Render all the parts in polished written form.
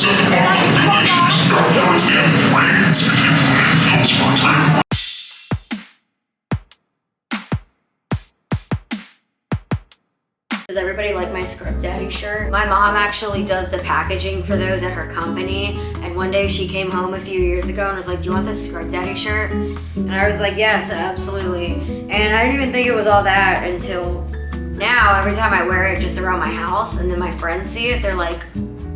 Does everybody like my Script Daddy shirt? My mom actually does the packaging for those at her company, and one day she came home a few years ago and was like, do you want this Script Daddy shirt? And I was like, yes, absolutely. And I didn't even think it was all that until now. Every time I wear it just around my house and then my friends see it, they're like,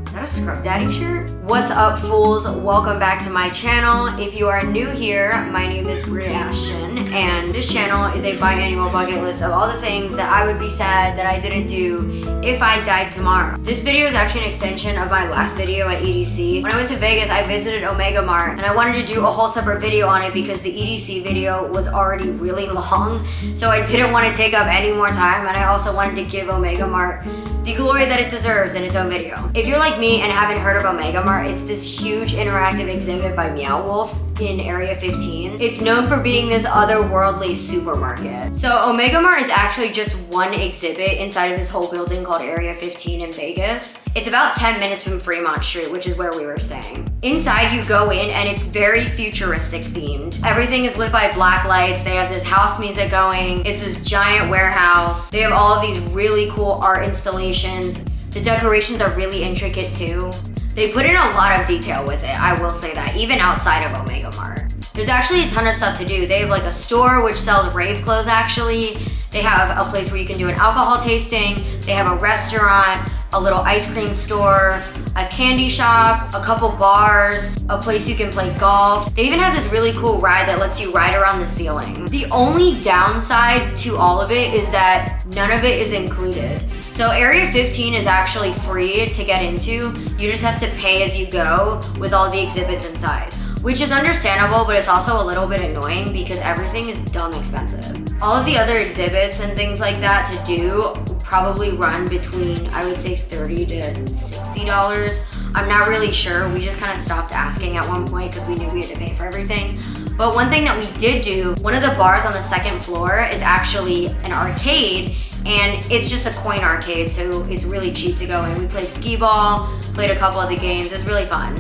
is that a Script Daddy shirt? What's up, fools? Welcome back to my channel. If you are new here, my name is Bree, and this channel is a biannual bucket list of all the things that I would be sad that I didn't do if I died tomorrow. This video is actually an extension of my last video at EDC. When I went to Vegas, I visited Omega Mart, and I wanted to do a whole separate video on it because the EDC video was already really long, so I didn't want to take up any more time, and I also wanted to give Omega Mart the glory that it deserves in its own video. If you're like me and haven't heard of Omega Mart, it's this huge interactive exhibit by Meow Wolf in Area 15. It's known for being this otherworldly supermarket. So Omega Mart is actually just one exhibit inside of this whole building called Area 15 in Vegas. It's about 10 minutes from Fremont Street, which is where we were staying. Inside you go in and it's very futuristic themed. Everything is lit by black lights. They have this house music going. It's this giant warehouse. They have all of these really cool art installations. The decorations are really intricate too. They put in a lot of detail with it, I will say that, even outside of Omega Mart. There's actually a ton of stuff to do. They have like a store which sells rave clothes actually. They have a place where you can do an alcohol tasting. They have a restaurant, a little ice cream store, a candy shop, a couple bars, a place you can play golf. They even have this really cool ride that lets you ride around the ceiling. The only downside to all of it is that none of it is included. So Area 15 is actually free to get into. You just have to pay as you go with all the exhibits inside, which is understandable, but it's also a little bit annoying because everything is dumb expensive. All of the other exhibits and things like that to do probably run between, I would say, $30 to $60. I'm not really sure. We just kind of stopped asking at one point because we knew we had to pay for everything. But one thing that we did do, one of the bars on the second floor is actually an arcade, and it's just a coin arcade, so it's really cheap to go in. We played skee ball, played a couple of the games. It was really fun.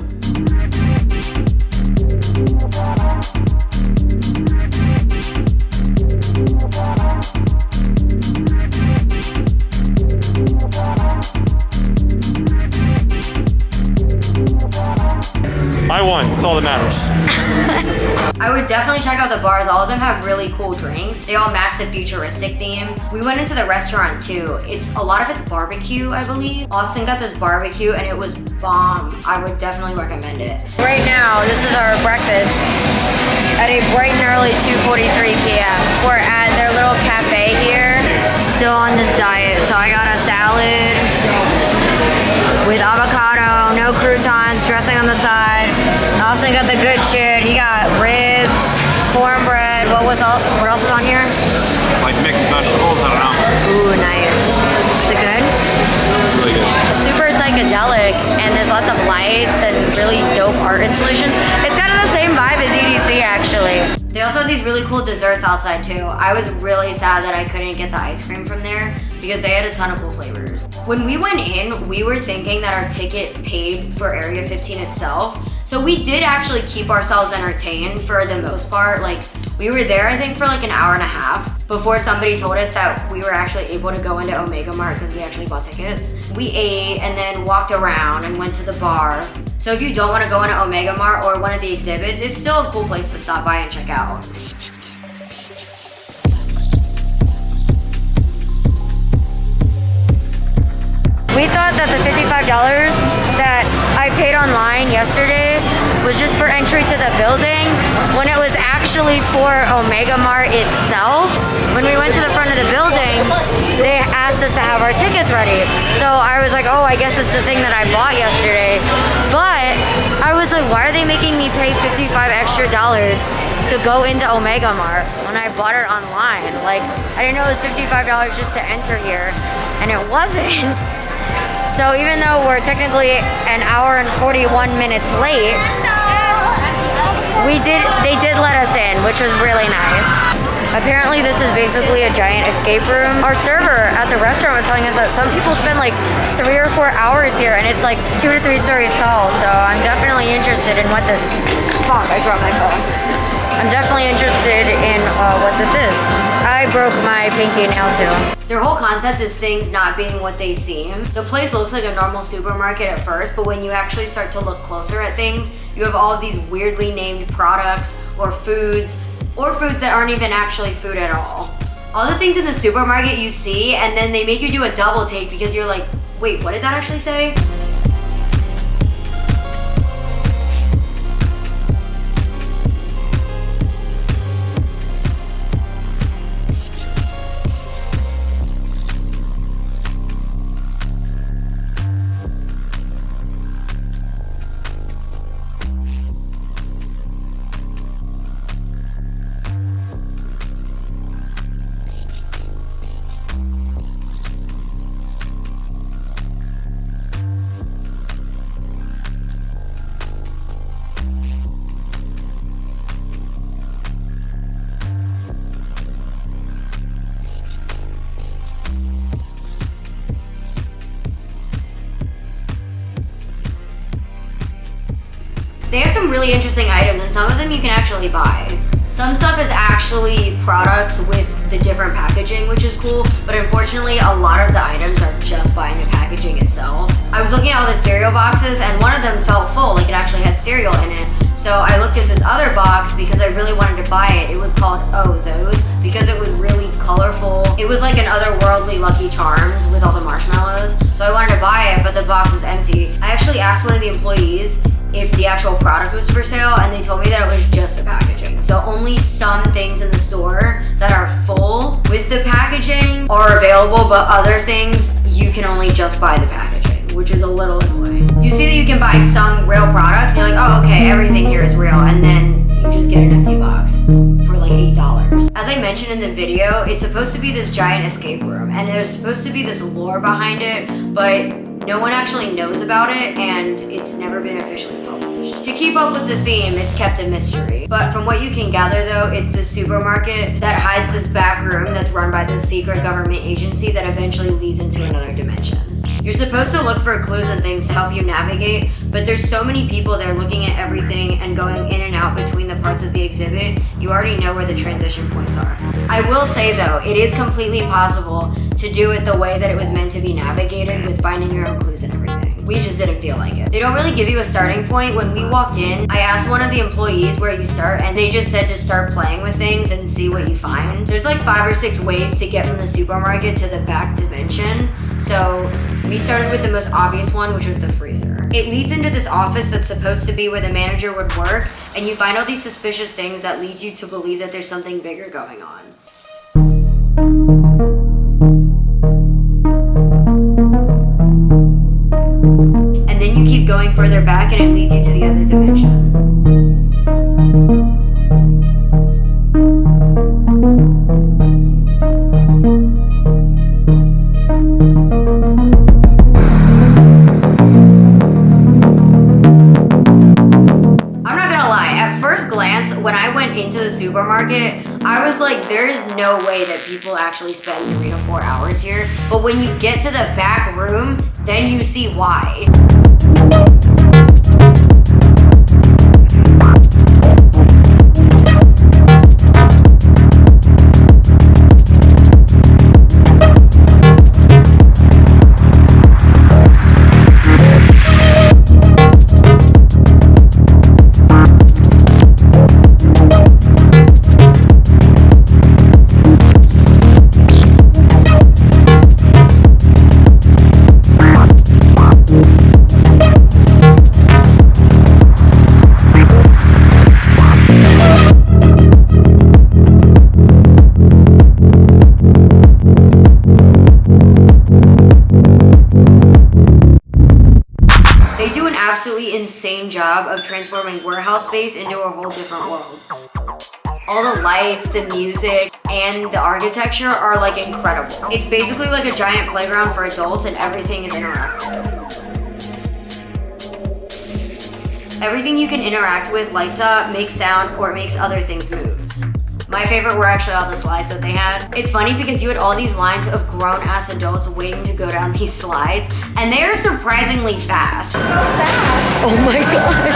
I won, it's all that matters. I would definitely check out the bars. All of them have really cool drinks. They all match the futuristic theme. We went into the restaurant too. A lot of it's barbecue, I believe. Austin got this barbecue and it was bomb. I would definitely recommend it. Right now, this is our breakfast at a bright and early 2:43 p.m. We're at their little cafe here. Still on this diet, so I got a salad with avocado, no croutons, dressing on the side. Austin got the good shit. He got ribs, cornbread. What else is on here? Like mixed vegetables, I don't know. Ooh, nice. Is it good? Really good. Super psychedelic, and there's lots of lights and really dope art installations. It's kind of the same vibe as EDC actually. They also have these really cool desserts outside too. I was really sad that I couldn't get the ice cream from there because they had a ton of cool flavors. When we went in, we were thinking that our ticket paid for Area 15 itself. So we did actually keep ourselves entertained for the most part. Like, we were there, I think, for like an hour and a half before somebody told us that we were actually able to go into Omega Mart because we actually bought tickets. We ate and then walked around and went to the bar. So if you don't want to go into Omega Mart or one of the exhibits, it's still a cool place to stop by and check out. We thought that the $55 that I paid online yesterday was just for entry to the building, when it was actually for Omega Mart itself. When we went to the front of the building, they asked us to have our tickets ready. So I was like, oh, I guess it's the thing that I bought yesterday. But I was like, why are they making me pay $55 extra to go into Omega Mart when I bought it online? Like, I didn't know it was $55 just to enter here, and it wasn't. So even though we're technically an hour and 41 minutes late, they did let us in, which was really nice. Apparently this is basically a giant escape room. Our server at the restaurant was telling us that some people spend like 3 or 4 hours here, and it's like 2 to 3 stories tall. So I'm definitely interested in what this, fuck, I dropped my phone. I'm definitely interested in what this is. I broke my pinky nail too. Their whole concept is things not being what they seem. The place looks like a normal supermarket at first, but when you actually start to look closer at things, you have all of these weirdly named products or foods that aren't even actually food at all. All the things in the supermarket you see, and then they make you do a double take because you're like, wait, what did that actually say? They have some really interesting items, and some of them you can actually buy. Some stuff is actually products with the different packaging, which is cool, but unfortunately a lot of the items are just buying the packaging itself. I was looking at all the cereal boxes, and one of them felt full, like it actually had cereal in it. So I looked at this other box because I really wanted to buy it. It was called Oh Those, because it was really colorful. It was like an otherworldly Lucky Charms with all the marshmallows. So I wanted to buy it, but the box was empty. I actually asked one of the employees if the actual product was for sale, and they told me that it was just the packaging. So only some things in the store that are full with the packaging are available, but other things you can only just buy the packaging, which is a little annoying. You see that you can buy some real products, and you're like, oh, okay, everything here is real, and then you just get an empty box for like $8. As I mentioned in the video, it's supposed to be this giant escape room, and there's supposed to be this lore behind it, but no one actually knows about it, and it's never been officially published. To keep up with the theme, it's kept a mystery. But from what you can gather though, it's the supermarket that hides this back room that's run by this secret government agency that eventually leads into another dimension. You're supposed to look for clues and things to help you navigate, but there's so many people there looking at everything and going in and out between the parts of the exhibit, you already know where the transition points are. I will say though, it is completely possible to do it the way that it was meant to be navigated, with finding your own clues and everything. We just didn't feel like it. They don't really give you a starting point. When we walked in, I asked one of the employees where you start, and they just said to start playing with things and see what you find. There's like 5 or 6 ways to get from the supermarket to the back dimension. So we started with the most obvious one, which was the freezer. It leads into this office that's supposed to be where the manager would work, and you find all these suspicious things that lead you to believe that there's something bigger going on. And then you keep going further back and it leads you to the other dimension. I'm not gonna lie, at first glance, when I went into the supermarket, I was like, there's no way that people actually spend 3 to 4 hours here. But when you get to the back room, then you see why. Absolutely insane job of transforming warehouse space into a whole different world. All the lights, the music, and the architecture are like incredible. It's basically like a giant playground for adults, and everything is interactive. Everything you can interact with lights up, makes sound, or it makes other things move. My favorite were actually all the slides that they had. It's funny because you had all these lines of grown-ass adults waiting to go down these slides, and they are surprisingly fast. So fast. Oh my god.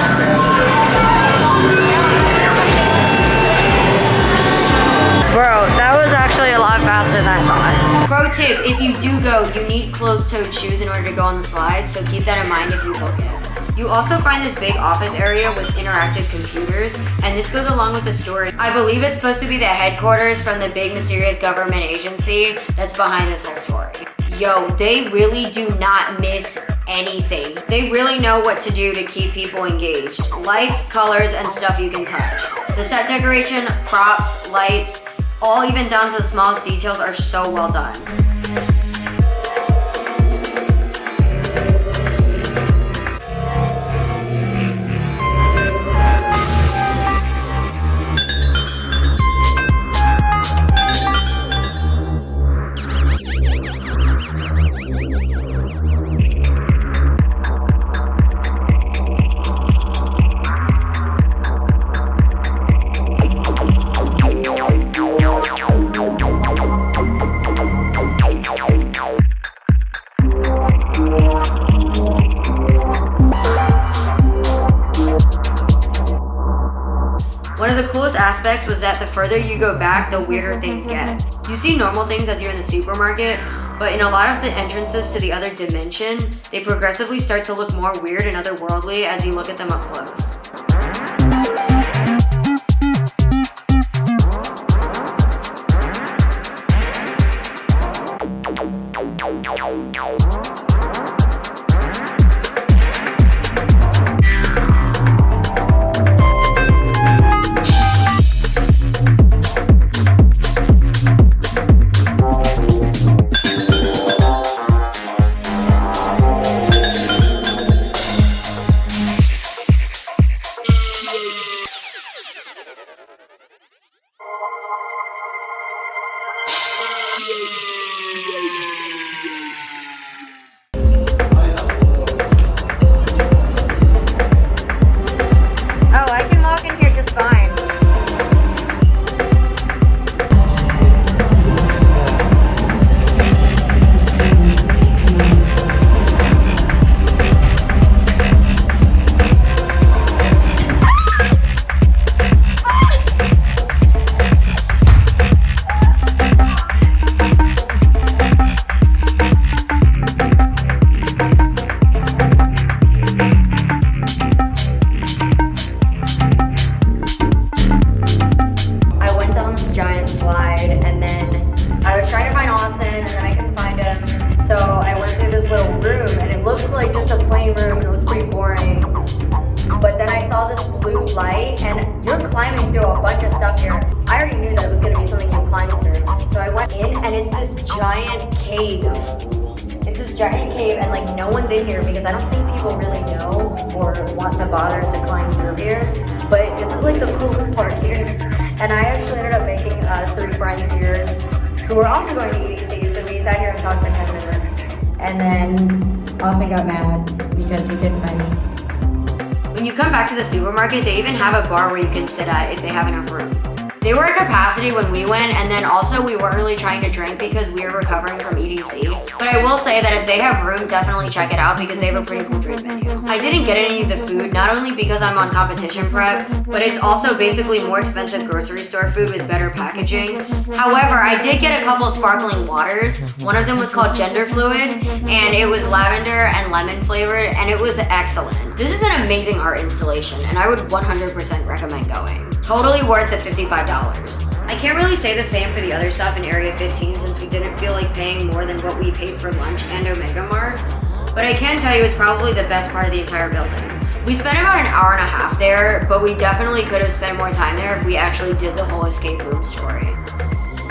Bro, that was actually a lot faster than I thought. Pro tip, if you do go, you need closed-toed shoes in order to go on the slides, so keep that in mind if you book it. You also find this big office area with interactive computers, and this goes along with the story. I believe it's supposed to be the headquarters from the big mysterious government agency that's behind this whole story. Yo, they really do not miss anything. They really know what to do to keep people engaged. Lights, colors, and stuff you can touch. The set decoration, props, lights, all even down to the smallest details are so well done. One of the coolest aspects was that the further you go back, the weirder things get. You see normal things as you're in the supermarket, but in a lot of the entrances to the other dimension, they progressively start to look more weird and otherworldly as you look at them up close. Oh, I can walk in here just fine. Light, and you're climbing through a bunch of stuff here. I already knew that it was going to be something you climb through. So I went in, and it's this giant cave. It's this giant cave, and like no one's in here because I don't think people really know or want to bother to climb through here. But this is like the coolest part here. And I actually ended up making 3 friends here who were also going to EDC. So we sat here and talked for 10 minutes. And then Austin got mad because he couldn't find me. When you come back to the supermarket, they even have a bar where you can sit at if they have enough room. They were at capacity when we went, and then also we weren't really trying to drink because we were recovering from EDC. But I will say that if they have room, definitely check it out because they have a pretty cool drink menu. I didn't get any of the food, not only because I'm on competition prep, but it's also basically more expensive grocery store food with better packaging. However, I did get a couple sparkling waters. One of them was called Gender Fluid, and it was lavender and lemon flavored, and it was excellent. This is an amazing art installation, and I would 100% recommend going. Totally worth the $55. I can't really say the same for the other stuff in Area 15 since we didn't feel like paying more than what we paid for lunch and Omega Mart, but I can tell you it's probably the best part of the entire building. We spent about an hour and a half there, but we definitely could have spent more time there if we actually did the whole escape room story.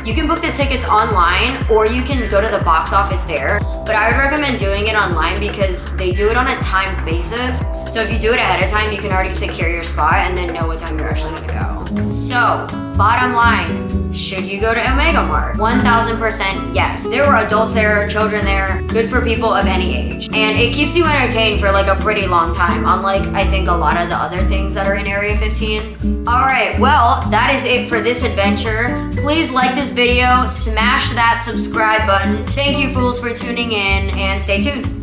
You can book the tickets online or you can go to the box office there, but I would recommend doing it online because they do it on a timed basis. So if you do it ahead of time, you can already secure your spot and then know what time you're actually gonna go. So, bottom line, should you go to Omega Mart? 1000% yes. There were adults there, children there, good for people of any age. And it keeps you entertained for like a pretty long time, unlike I think a lot of the other things that are in Area 15. All right, well, that is it for this adventure. Please like this video, smash that subscribe button. Thank you fools for tuning in, and stay tuned.